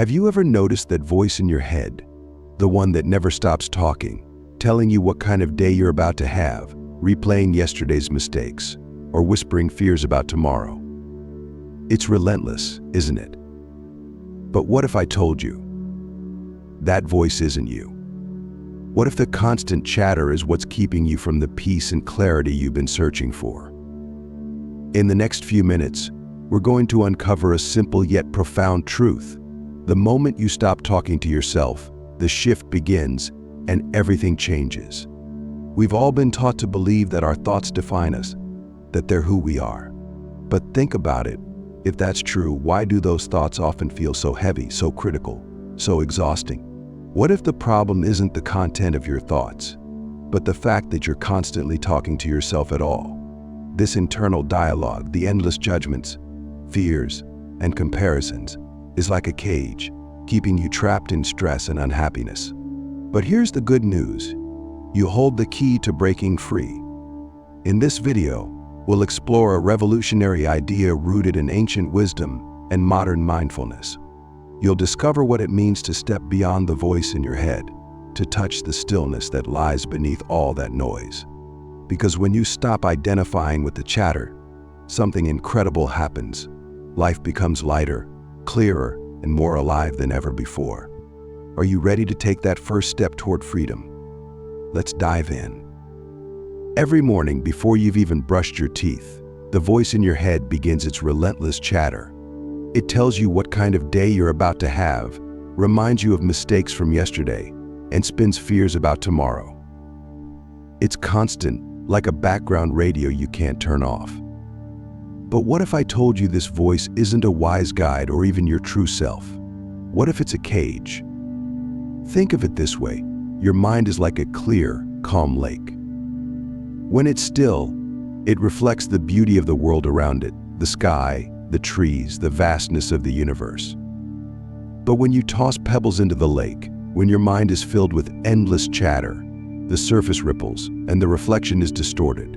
Have you ever noticed that voice in your head, the one that never stops talking, telling you what kind of day you're about to have, replaying yesterday's mistakes, or whispering fears about tomorrow? It's relentless, isn't it? But what if I told you that voice isn't you? What if the constant chatter is what's keeping you from the peace and clarity you've been searching for? In the next few minutes, we're going to uncover a simple yet profound truth. The moment you stop talking to yourself, the shift begins and everything changes. We've all been taught to believe that our thoughts define us, that they're who we are. But think about it. If that's true, why do those thoughts often feel so heavy, so critical, so exhausting? What if the problem isn't the content of your thoughts, but the fact that you're constantly talking to yourself at all? This internal dialogue, the endless judgments, fears, and comparisons, is like a cage, keeping you trapped in stress and unhappiness. But here's the good news. You hold the key to breaking free. In this video, we'll explore a revolutionary idea rooted in ancient wisdom and modern mindfulness. You'll discover what it means to step beyond the voice in your head, to touch the stillness that lies beneath all that noise. Because when you stop identifying with the chatter, something incredible happens. Life becomes lighter, clearer, and more alive than ever before. Are you ready to take that first step toward freedom? Let's dive in. Every morning before you've even brushed your teeth, the voice in your head begins its relentless chatter. It tells you what kind of day you're about to have, reminds you of mistakes from yesterday, and spins fears about tomorrow. It's constant, like a background radio you can't turn off. But what if I told you this voice isn't a wise guide or even your true self? What if it's a cage? Think of it this way. Your mind is like a clear, calm lake. When it's still, it reflects the beauty of the world around it, the sky, the trees, the vastness of the universe. But when you toss pebbles into the lake, when your mind is filled with endless chatter, the surface ripples and the reflection is distorted.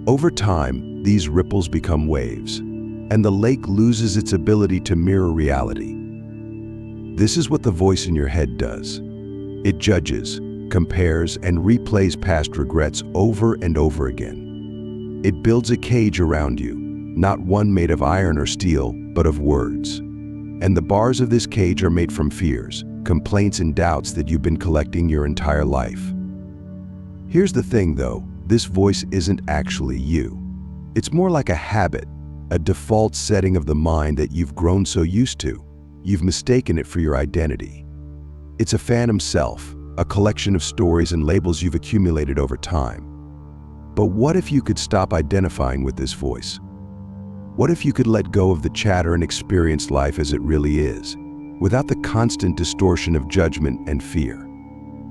Over time, these ripples become waves, and the lake loses its ability to mirror reality. This is what the voice in your head does. It judges, compares, and replays past regrets over and over again. It builds a cage around you, not one made of iron or steel, but of words. And the bars of this cage are made from fears, complaints, and doubts that you've been collecting your entire life. Here's the thing though, this voice isn't actually you. It's more like a habit, a default setting of the mind that you've grown so used to. You've mistaken it for your identity. It's a phantom self, a collection of stories and labels you've accumulated over time. But what if you could stop identifying with this voice? What if you could let go of the chatter and experience life as it really is, without the constant distortion of judgment and fear?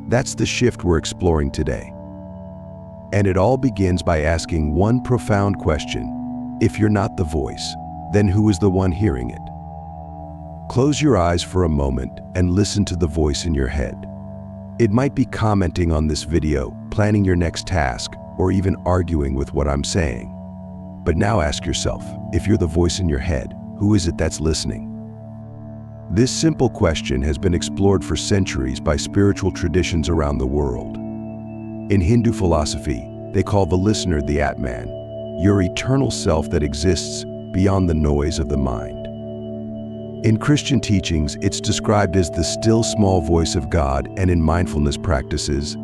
That's the shift we're exploring today. And it all begins by asking one profound question. If you're not the voice, then who is the one hearing it? Close your eyes for a moment and listen to the voice in your head. It might be commenting on this video, planning your next task, or even arguing with what I'm saying. But now ask yourself, if you're the voice in your head, who is it that's listening? This simple question has been explored for centuries by spiritual traditions around the world. In Hindu philosophy, they call the listener the Atman, your eternal self that exists beyond the noise of the mind. In Christian teachings, it's described as the still small voice of God, and in mindfulness practices,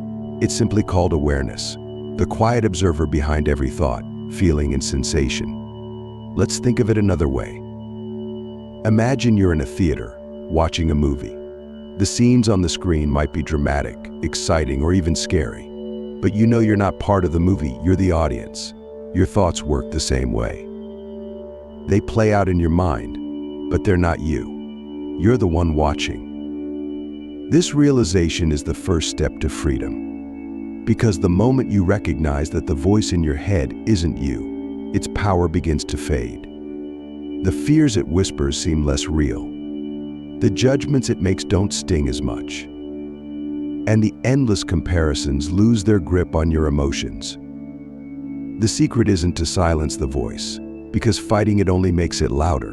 it's simply called awareness, the quiet observer behind every thought, feeling, and sensation. Let's think of it another way. Imagine you're in a theater, watching a movie. The scenes on the screen might be dramatic, exciting, or even scary. But you know you're not part of the movie, you're the audience. Your thoughts work the same way. They play out in your mind, but they're not you. You're the one watching. This realization is the first step to freedom. Because the moment you recognize that the voice in your head isn't you, its power begins to fade. The fears it whispers seem less real. The judgments it makes don't sting as much. And the endless comparisons lose their grip on your emotions. The secret isn't to silence the voice, because fighting it only makes it louder.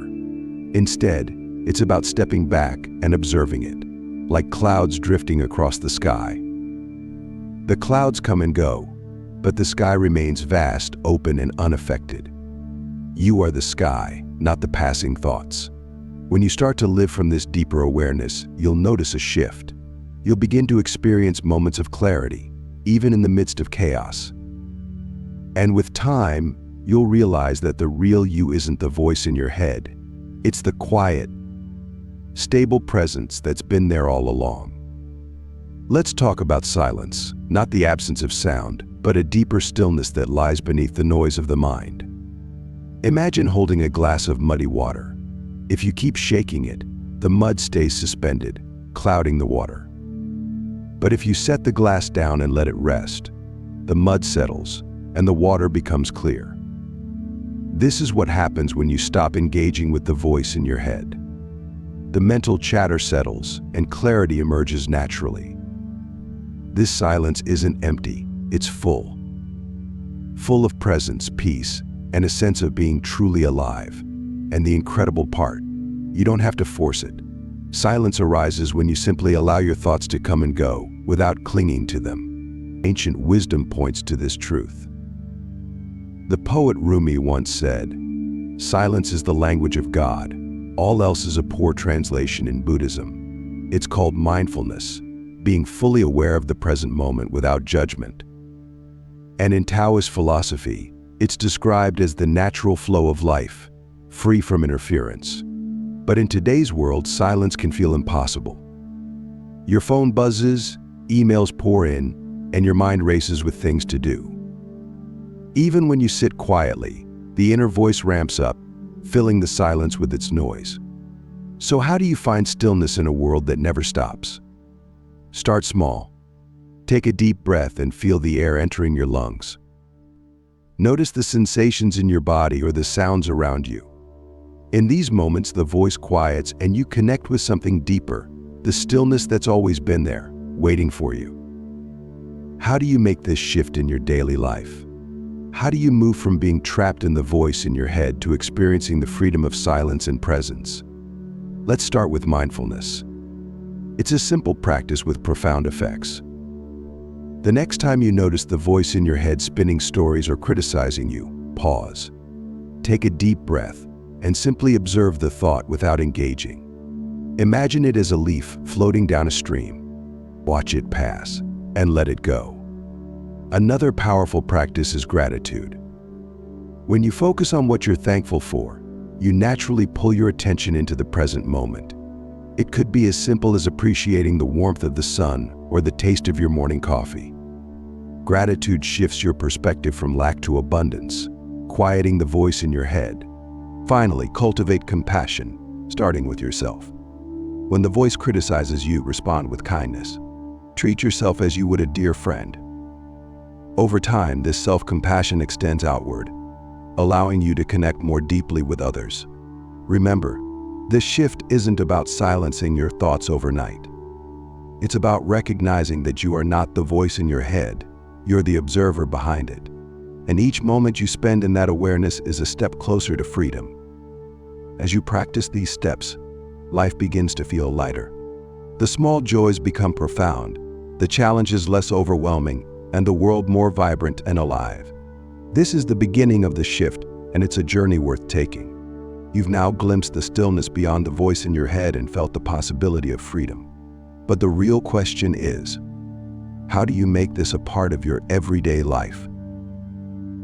Instead, It's about stepping back and observing it, like clouds drifting across the sky. The clouds come and go, but the sky remains vast, open, and unaffected. You are the sky, not the passing thoughts. When you start to live from this deeper awareness, you'll notice a shift. You'll begin to experience moments of clarity, even in the midst of chaos. And with time, you'll realize that the real you isn't the voice in your head. It's the quiet, stable presence that's been there all along. Let's talk about silence, not the absence of sound, but a deeper stillness that lies beneath the noise of the mind. Imagine holding a glass of muddy water. If you keep shaking it, the mud stays suspended, clouding the water. But if you set the glass down and let it rest, the mud settles and the water becomes clear. This is what happens when you stop engaging with the voice in your head. The mental chatter settles and clarity emerges naturally. This silence isn't empty, it's full. Full of presence, peace, and a sense of being truly alive. And the incredible part, you don't have to force it. Silence arises when you simply allow your thoughts to come and go without clinging to them. Ancient wisdom points to this truth. The poet Rumi once said, "Silence is the language of God. All else is a poor translation in Buddhism." It's called mindfulness, being fully aware of the present moment without judgment. And in Taoist philosophy, it's described as the natural flow of life, free from interference. But in today's world, silence can feel impossible. Your phone buzzes, emails pour in, and your mind races with things to do. Even when you sit quietly, the inner voice ramps up, filling the silence with its noise. So how do you find stillness in a world that never stops? Start small. Take a deep breath and feel the air entering your lungs. Notice the sensations in your body or the sounds around you. In these moments, the voice quiets and you connect with something deeper, the stillness that's always been there, waiting for you. How do you make this shift in your daily life? How do you move from being trapped in the voice in your head to experiencing the freedom of silence and presence? Let's start with mindfulness. It's a simple practice with profound effects. The next time you notice the voice in your head spinning stories or criticizing you, pause. Take a deep breath and simply observe the thought without engaging. Imagine it as a leaf floating down a stream. Watch it pass and let it go. Another powerful practice is gratitude. When you focus on what you're thankful for, you naturally pull your attention into the present moment. It could be as simple as appreciating the warmth of the sun or the taste of your morning coffee. Gratitude shifts your perspective from lack to abundance, quieting the voice in your head. Finally, cultivate compassion, starting with yourself. When the voice criticizes you, respond with kindness. Treat yourself as you would a dear friend. Over time, this self-compassion extends outward, allowing you to connect more deeply with others. Remember, this shift isn't about silencing your thoughts overnight. It's about recognizing that you are not the voice in your head, you're the observer behind it. And each moment you spend in that awareness is a step closer to freedom. As you practice these steps, life begins to feel lighter. The small joys become profound, the challenges less overwhelming, and the world more vibrant and alive. This is the beginning of the shift, and it's a journey worth taking. You've now glimpsed the stillness beyond the voice in your head and felt the possibility of freedom. But the real question is, how do you make this a part of your everyday life?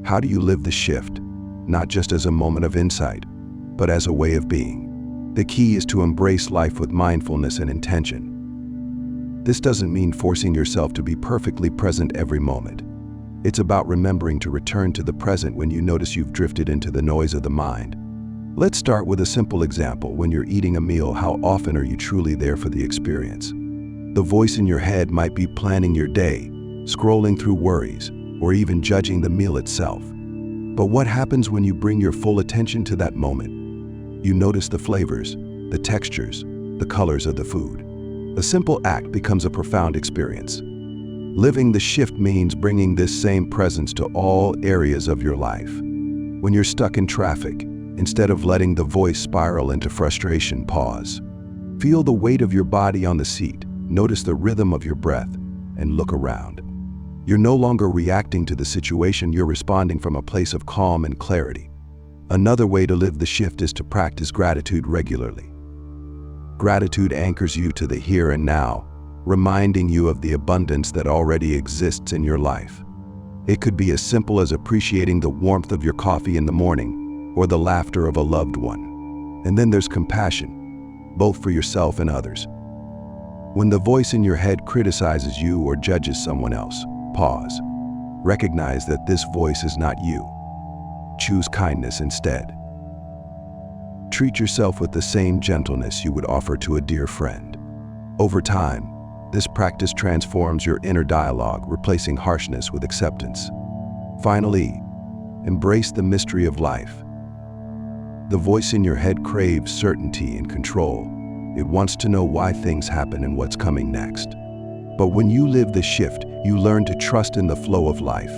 How do you live the shift, not just as a moment of insight, but as a way of being? The key is to embrace life with mindfulness and intention. This doesn't mean forcing yourself to be perfectly present every moment. It's about remembering to return to the present when you notice you've drifted into the noise of the mind. Let's start with a simple example. When you're eating a meal, how often are you truly there for the experience? The voice in your head might be planning your day, scrolling through worries, or even judging the meal itself. But what happens when you bring your full attention to that moment? You notice the flavors, the textures, the colors of the food. A simple act becomes a profound experience. Living the shift means bringing this same presence to all areas of your life. When you're stuck in traffic, Instead of letting the voice spiral into frustration, pause. Feel the weight of your body on the seat, notice the rhythm of your breath, and look around. You're no longer reacting to the situation, you're responding from a place of calm and clarity. Another way to live the shift is to practice gratitude regularly. Gratitude anchors you to the here and now, reminding you of the abundance that already exists in your life. It could be as simple as appreciating the warmth of your coffee in the morning or the laughter of a loved one. And then there's compassion, both for yourself and others. When the voice in your head criticizes you or judges someone else, pause. Recognize that this voice is not you. Choose kindness instead. Treat yourself with the same gentleness you would offer to a dear friend. Over time, this practice transforms your inner dialogue, replacing harshness with acceptance. Finally, embrace the mystery of life. The voice in your head craves certainty and control. It wants to know why things happen and what's coming next. But when you live the shift, you learn to trust in the flow of life.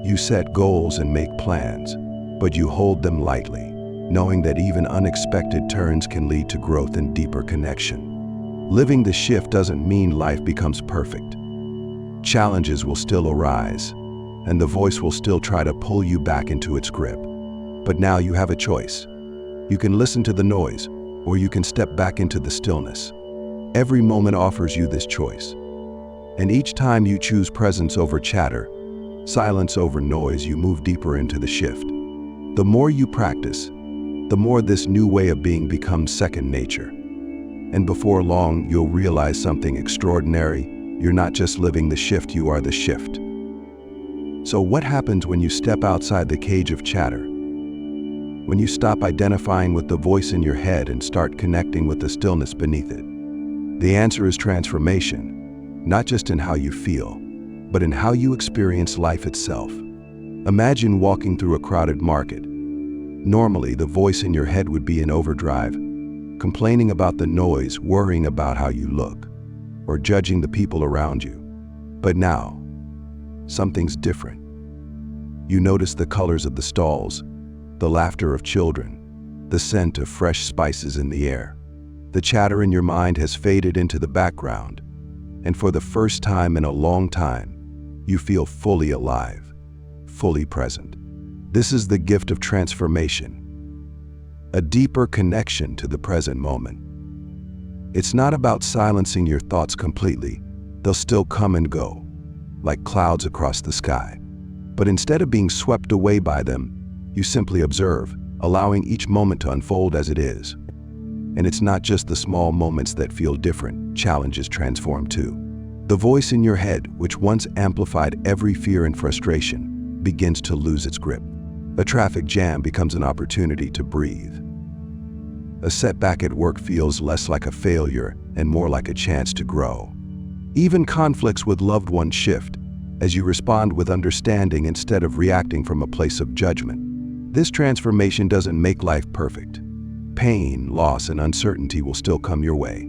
You set goals and make plans, but you hold them lightly, knowing that even unexpected turns can lead to growth and deeper connection. Living the shift doesn't mean life becomes perfect. Challenges will still arise, and the voice will still try to pull you back into its grip. But now you have a choice. You can listen to the noise, or you can step back into the stillness. Every moment offers you this choice. And each time you choose presence over chatter, silence over noise, you move deeper into the shift. The more you practice, the more this new way of being becomes second nature. And before long, you'll realize something extraordinary. You're not just living the shift, you are the shift. So what happens when you step outside the cage of chatter? When you stop identifying with the voice in your head and start connecting with the stillness beneath it? The answer is transformation, not just in how you feel, but in how you experience life itself. Imagine walking through a crowded market. Normally, the voice in your head would be in overdrive, complaining about the noise, worrying about how you look, or judging the people around you. But now, something's different. You notice the colors of the stalls, the laughter of children, the scent of fresh spices in the air. The chatter in your mind has faded into the background, and for the first time in a long time, you feel fully alive, fully present. This is the gift of transformation, a deeper connection to the present moment. It's not about silencing your thoughts completely. They'll still come and go, like clouds across the sky. But instead of being swept away by them, you simply observe, allowing each moment to unfold as it is. And it's not just the small moments that feel different, challenges transform too. The voice in your head, which once amplified every fear and frustration, begins to lose its grip. A traffic jam becomes an opportunity to breathe. A setback at work feels less like a failure and more like a chance to grow. Even conflicts with loved ones shift as you respond with understanding instead of reacting from a place of judgment. This transformation doesn't make life perfect. Pain, loss, and uncertainty will still come your way.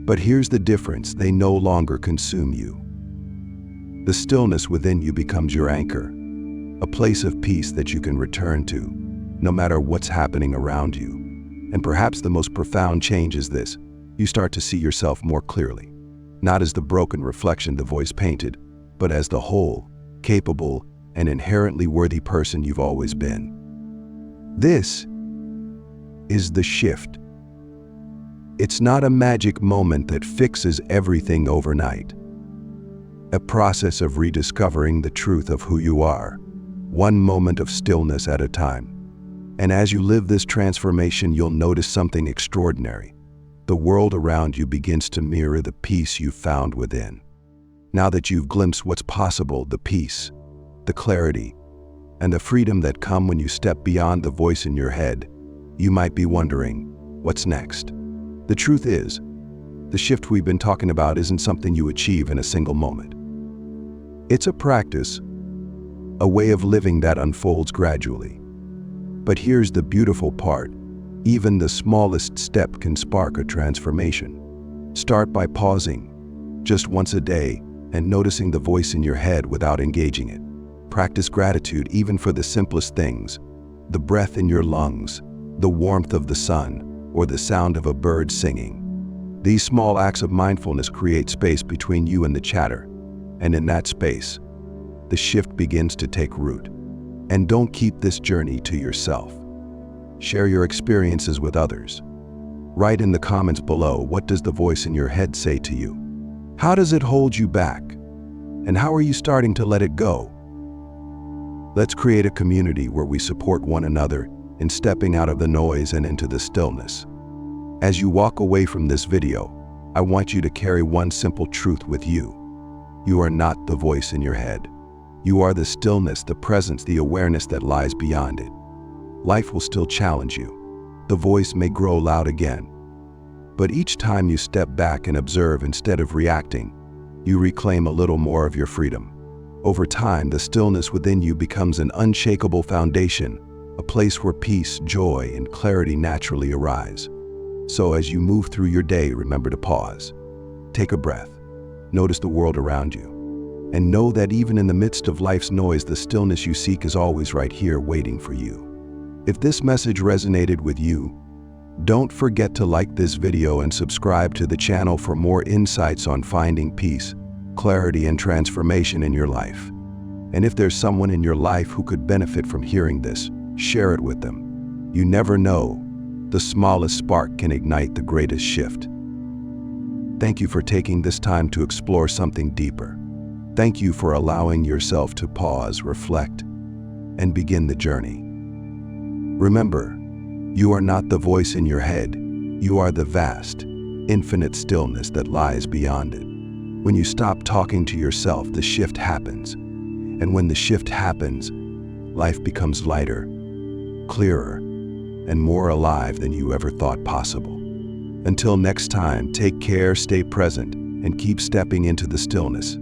But here's the difference: they no longer consume you. The stillness within you becomes your anchor, a place of peace that you can return to, no matter what's happening around you. And perhaps the most profound change is this: you start to see yourself more clearly, not as the broken reflection the voice painted, but as the whole, capable, and inherently worthy person you've always been. This is the shift. It's not a magic moment that fixes everything overnight. A process of rediscovering the truth of who you are, one moment of stillness at a time. And as you live this transformation, you'll notice something extraordinary. The world around you begins to mirror the peace you've found within. Now that you've glimpsed what's possible, the peace, the clarity, and the freedom that come when you step beyond the voice in your head, you might be wondering, what's next? The truth is, the shift we've been talking about isn't something you achieve in a single moment. It's a practice, a way of living that unfolds gradually. But here's the beautiful part: even the smallest step can spark a transformation. Start by pausing, just once a day, and noticing the voice in your head without engaging it. Practice gratitude even for the simplest things: the breath in your lungs, the warmth of the sun, or the sound of a bird singing. These small acts of mindfulness create space between you and the chatter, and in that space, the shift begins to take root. And don't keep this journey to yourself. Share your experiences with others. Write in the comments below, what does the voice in your head say to you? How does it hold you back? And how are you starting to let it go? Let's create a community where we support one another in stepping out of the noise and into the stillness. As you walk away from this video, I want you to carry one simple truth with you. You are not the voice in your head. You are the stillness, the presence, the awareness that lies beyond it. Life will still challenge you. The voice may grow loud again. But each time you step back and observe instead of reacting, you reclaim a little more of your freedom. Over time, the stillness within you becomes an unshakable foundation, a place where peace, joy, and clarity naturally arise. So as you move through your day, remember to pause. Take a breath. Notice the world around you. And know that even in the midst of life's noise, the stillness you seek is always right here waiting for you. If this message resonated with you, don't forget to like this video and subscribe to the channel for more insights on finding peace, clarity, and transformation in your life. And if there's someone in your life who could benefit from hearing this, share it with them. You never know, the smallest spark can ignite the greatest shift. Thank you for taking this time to explore something deeper. Thank you for allowing yourself to pause, reflect, and begin the journey. Remember, you are not the voice in your head. You are the vast, infinite stillness that lies beyond it. When you stop talking to yourself, the shift happens. And when the shift happens, life becomes lighter, clearer, and more alive than you ever thought possible. Until next time, take care, stay present, and keep stepping into the stillness.